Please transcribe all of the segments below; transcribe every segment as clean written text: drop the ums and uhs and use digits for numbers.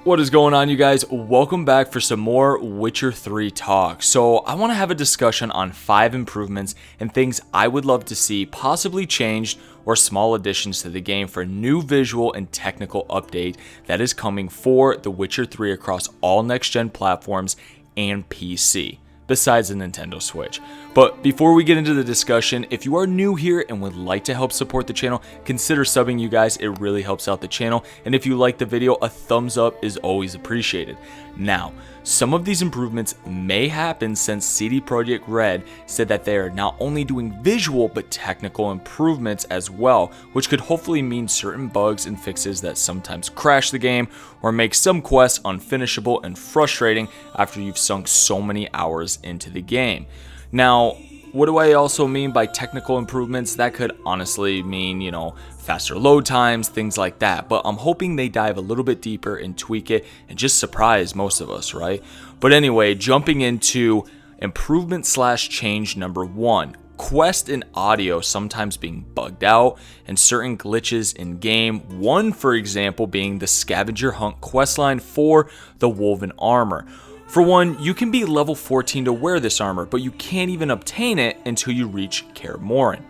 What is going on, you guys? Welcome back for some more Witcher 3 talk. So I want to have a discussion on 5 improvements and things I would love to see possibly changed or small additions to the game for a new visual and technical update that is coming for The Witcher 3 across all next-gen platforms and PC, besides the Nintendo Switch. But before we get into the discussion, if you are new here and would like to help support the channel, consider subbing, you guys. It really helps out the channel. And if you like the video, a thumbs up is always appreciated. Now, some of these improvements may happen since CD Projekt Red said that they are not only doing visual but technical improvements as well, which could hopefully mean certain bugs and fixes that sometimes crash the game or make some quests unfinishable and frustrating after you've sunk so many hours into the game. Now, what do I also mean by technical improvements? That could honestly mean, faster load times, things like that. But I'm hoping they dive a little bit deeper and tweak it and just surprise most of us, right? But anyway, jumping into improvement/change number 1. Quest and audio sometimes being bugged out and certain glitches in game. One, for example, being the scavenger hunt questline for the woven armor. For one, you can be level 14 to wear this armor, but you can't even obtain it until you reach Kaer Morhen,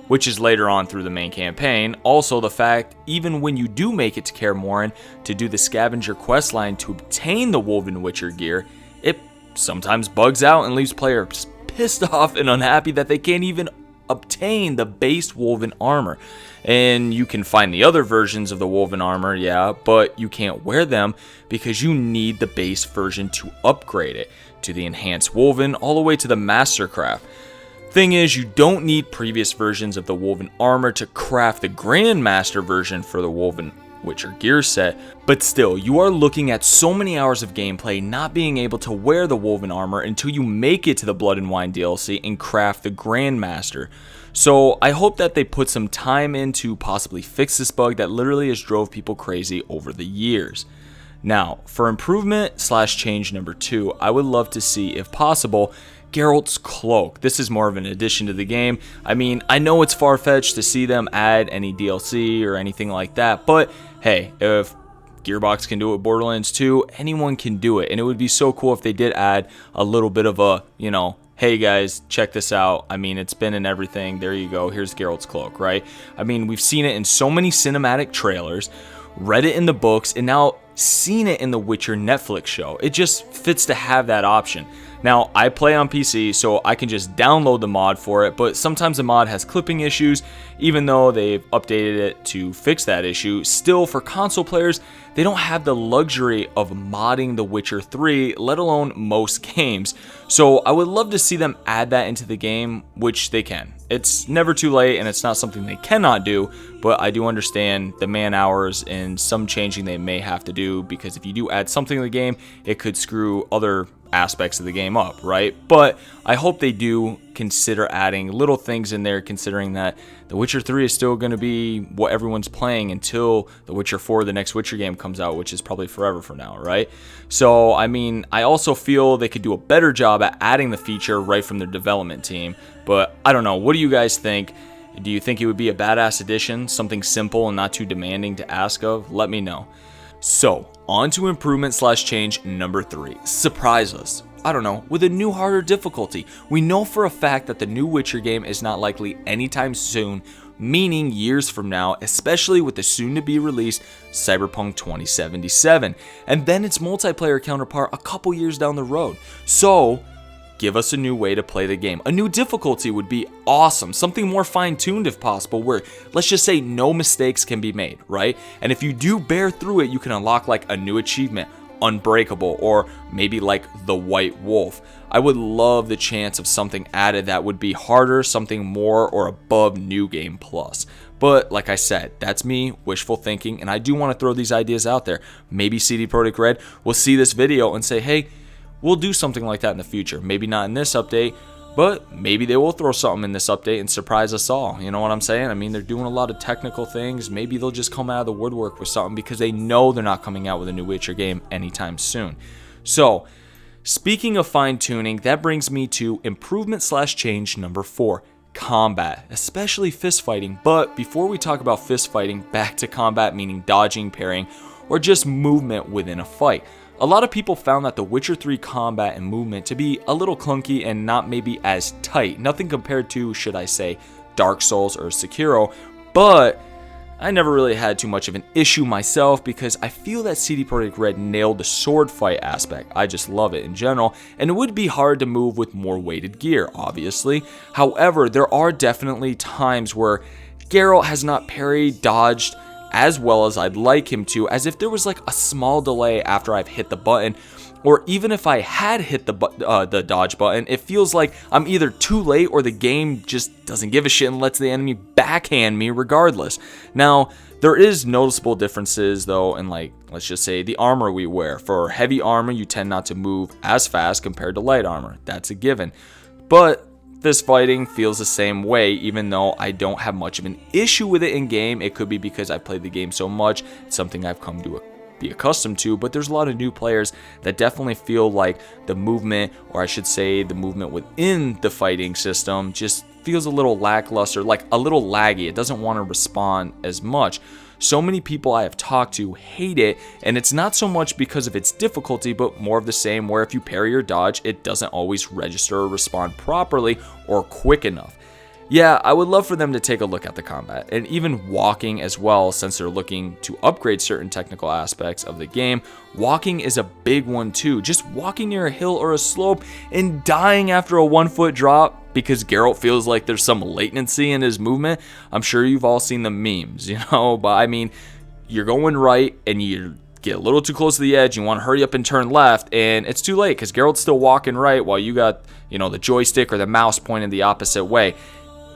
which is later on through the main campaign. Also, the fact, even when you do make it to Kaer Morhen to do the scavenger questline to obtain the woven Witcher gear, it sometimes bugs out and leaves players pissed off and unhappy that they can't even obtain the base woven armor. And you can find the other versions of the woven armor, yeah, but you can't wear them because you need the base version to upgrade it to the enhanced woven all the way to the mastercraft. Thing is, you don't need previous versions of the woven armor to craft the grandmaster version for the woven Witcher gear set, but still, you are looking at so many hours of gameplay not being able to wear the woven armor until you make it to the Blood and Wine DLC and craft the Grandmaster. So I hope that they put some time in to possibly fix this bug that literally has drove people crazy over the years. Now, for improvement/change number 2, I would love to see, if possible, Geralt's Cloak. This is more of an addition to the game. I mean, I know it's far-fetched to see them add any DLC or anything like that, but hey, if Gearbox can do it with Borderlands 2, anyone can do it. And it would be so cool if they did add a little bit of a, hey guys, check this out. I mean, it's been in everything. There you go. Here's Geralt's Cloak, right? I mean, we've seen it in so many cinematic trailers, read it in the books, and now seen it in the Witcher Netflix show. It just fits to have that option. Now, I play on PC, so I can just download the mod for it, but sometimes the mod has clipping issues. Even though they've updated it to fix that issue, still for console players, they don't have the luxury of modding The Witcher 3, let alone most games. So I would love to see them add that into the game, which they can. It's never too late, and it's not something they cannot do, but I do understand the man hours and some changing they may have to do, because if you do add something to the game, it could screw other aspects of the game up, right? But I hope they do consider adding little things in there, considering that The Witcher 3 is still going to be what everyone's playing until The Witcher 4, the next Witcher game, comes out, which is probably forever from now, right? So, I mean, I also feel they could do a better job at adding the feature right from their development team, but I don't know. What do you guys think? Do you think it would be a badass addition, something simple and not too demanding to ask of? Let me know. So, on to improvement/change number 3. Surprise us. I don't know, with a new harder difficulty. We know for a fact that the new Witcher game is not likely anytime soon, meaning years from now, especially with the soon-to-be released Cyberpunk 2077, and then its multiplayer counterpart a couple years down the road. So, give us a new way to play the game. A new difficulty would be awesome. Something more fine-tuned if possible, where, let's just say, no mistakes can be made, right? And if you do bear through it, you can unlock like a new achievement, Unbreakable, or maybe like the White Wolf. I would love the chance of something added that would be harder, something more or above New Game Plus. But like I said, that's me, wishful thinking, and I do want to throw these ideas out there. Maybe CD Projekt Red will see this video and say, hey, we'll do something like that in the future. Maybe not in this update, but maybe they will throw something in this update and surprise us all. You know what I'm saying? I mean, they're doing a lot of technical things. Maybe they'll just come out of the woodwork with something because they know they're not coming out with a new Witcher game anytime soon. So, speaking of fine-tuning, that brings me to improvement/change number 4. Combat, especially fist fighting. But before we talk about fist fighting, back to combat, meaning dodging, parrying, or just movement within a fight. A lot of people found that The Witcher 3 combat and movement to be a little clunky and not maybe as tight. Nothing compared to, should I say, Dark Souls or Sekiro, but I never really had too much of an issue myself because I feel that CD Projekt Red nailed the sword fight aspect. I just love it in general, and it would be hard to move with more weighted gear, obviously. However, there are definitely times where Geralt has not parried, dodged as well as I'd like him to, as if there was like a small delay after I've hit the button, or even if I had hit the dodge button, it feels like I'm either too late or the game just doesn't give a shit and lets the enemy backhand me regardless. Now, there is noticeable differences though in, like, let's just say the armor we wear. For heavy armor, you tend not to move as fast compared to light armor. That's a given. But this fighting feels the same way, even though I don't have much of an issue with it in game. It could be because I played the game so much, it's something I've come to be accustomed to, but there's a lot of new players that definitely feel like the movement, or I should say the movement within the fighting system, just feels a little lackluster, like a little laggy. It doesn't want to respond as much. So many people I have talked to hate it, and it's not so much because of its difficulty, but more of the same where if you parry or dodge, it doesn't always register or respond properly or quick enough. Yeah, I would love for them to take a look at the combat, and even walking as well, since they're looking to upgrade certain technical aspects of the game. Walking is a big one too. Just walking near a hill or a slope and dying after a 1 foot drop because Geralt feels like there's some latency in his movement. I'm sure you've all seen the memes, but I mean, you're going right and you get a little too close to the edge, you want to hurry up and turn left, and it's too late because Geralt's still walking right while you got, the joystick or the mouse pointed the opposite way.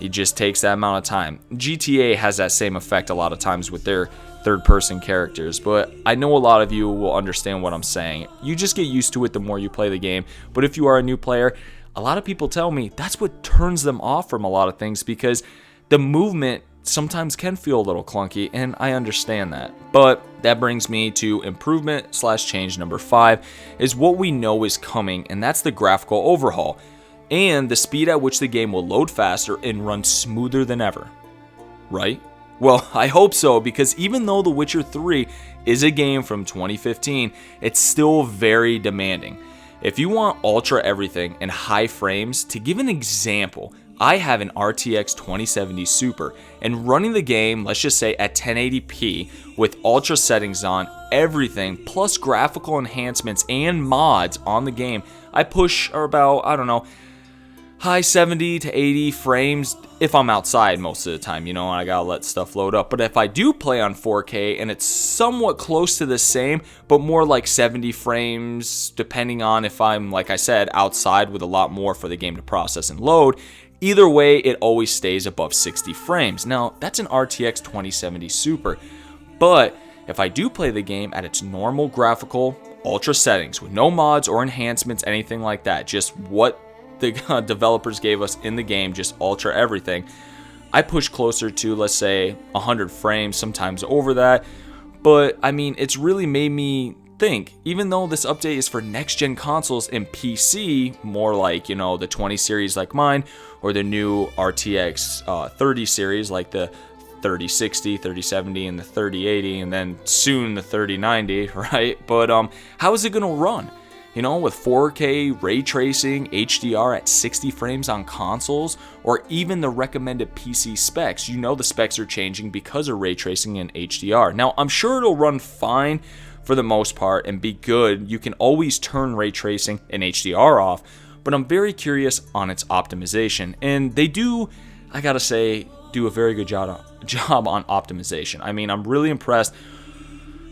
It just takes that amount of time. GTA has that same effect a lot of times with their third-person characters, but I know a lot of you will understand what I'm saying. You just get used to it the more you play the game, but if you are a new player, a lot of people tell me that's what turns them off from a lot of things, because the movement sometimes can feel a little clunky, and I understand that. But that brings me to improvement/change number 5, is what we know is coming, and that's the graphical overhaul, and the speed at which the game will load faster and run smoother than ever. Right? Well, I hope so, because even though The Witcher 3 is a game from 2015, it's still very demanding. If you want ultra everything and high frames, to give an example, I have an RTX 2070 Super, and running the game, let's just say at 1080p, with ultra settings on, everything, plus graphical enhancements and mods on the game, I push about, high 70 to 80 frames if I'm outside most of the time, and I gotta let stuff load up. But if I do play on 4K and it's somewhat close to the same, but more like 70 frames, depending on if I'm, like I said, outside with a lot more for the game to process and load, either way, it always stays above 60 frames. Now, that's an RTX 2070 Super, but if I do play the game at its normal graphical ultra settings with no mods or enhancements, anything like that, just what the developers gave us in the game, just ultra everything, I push closer to, let's say, 100 frames, sometimes over that. But I mean, it's really made me think, even though this update is for next gen consoles and PC, more like, the 20 series like mine, or the new RTX 30 series like the 3060, 3070, and the 3080, and then soon the 3090, right? But how is it gonna run? With 4K ray tracing, HDR at 60 frames on consoles, or even the recommended PC specs. The specs are changing because of ray tracing and HDR. Now, I'm sure it'll run fine for the most part and be good. You can always turn ray tracing and HDR off, but I'm very curious on its optimization. And they do, I gotta say, do a very good job on optimization. I mean, I'm really impressed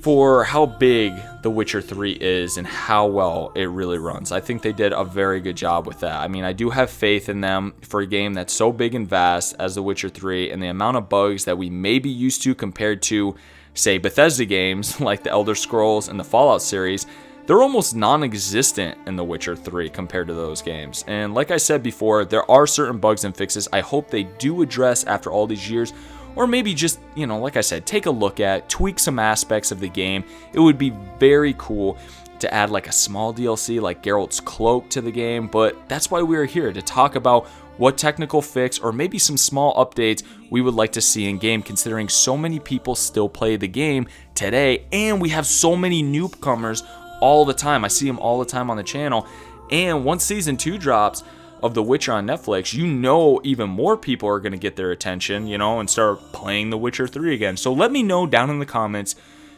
for how big The Witcher 3 is and how well it really runs. I think they did a very good job with that. I mean, I do have faith in them for a game that's so big and vast as The Witcher 3, and the amount of bugs that we may be used to compared to, say, Bethesda games like the Elder Scrolls and the Fallout series. They're almost non-existent in The Witcher 3 compared to those games. And like I said before, there are certain bugs and fixes I hope they do address after all these years, or maybe just, like I said, take a look at, tweak some aspects of the game. It would be very cool to add like a small DLC like Geralt's Cloak to the game, but that's why we're here, to talk about what technical fix or maybe some small updates we would like to see in game, considering so many people still play the game today, and we have so many newcomers all the time. I see them all the time on the channel, and once season 2 drops of The Witcher on Netflix, you know even more people are going to get their attention, you know, and start playing The Witcher 3 again. So let me know down in the comments,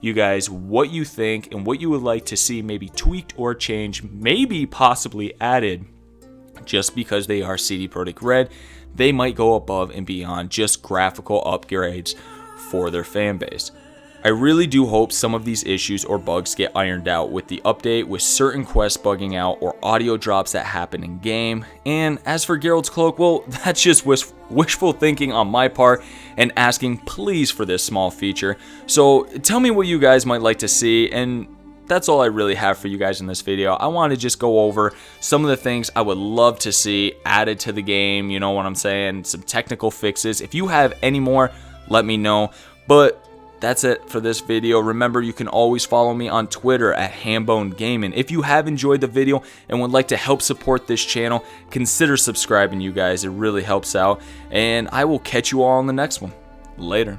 you guys, what you think and what you would like to see maybe tweaked or changed, maybe possibly added. Just because they are CD Projekt Red, they might go above and beyond just graphical upgrades for their fan base. I really do hope some of these issues or bugs get ironed out with the update, with certain quests bugging out or audio drops that happen in game. And as for Geralt's Cloak, well, that's just wishful thinking on my part and asking please for this small feature. So tell me what you guys might like to see, and that's all I really have for you guys in this video. I want to just go over some of the things I would love to see added to the game, you know what I'm saying, some technical fixes. If you have any more, let me know. But that's it for this video. Remember, you can always follow me on Twitter at HamboneGaming. If you have enjoyed the video and would like to help support this channel, consider subscribing, you guys. It really helps out. And I will catch you all in the next one. Later.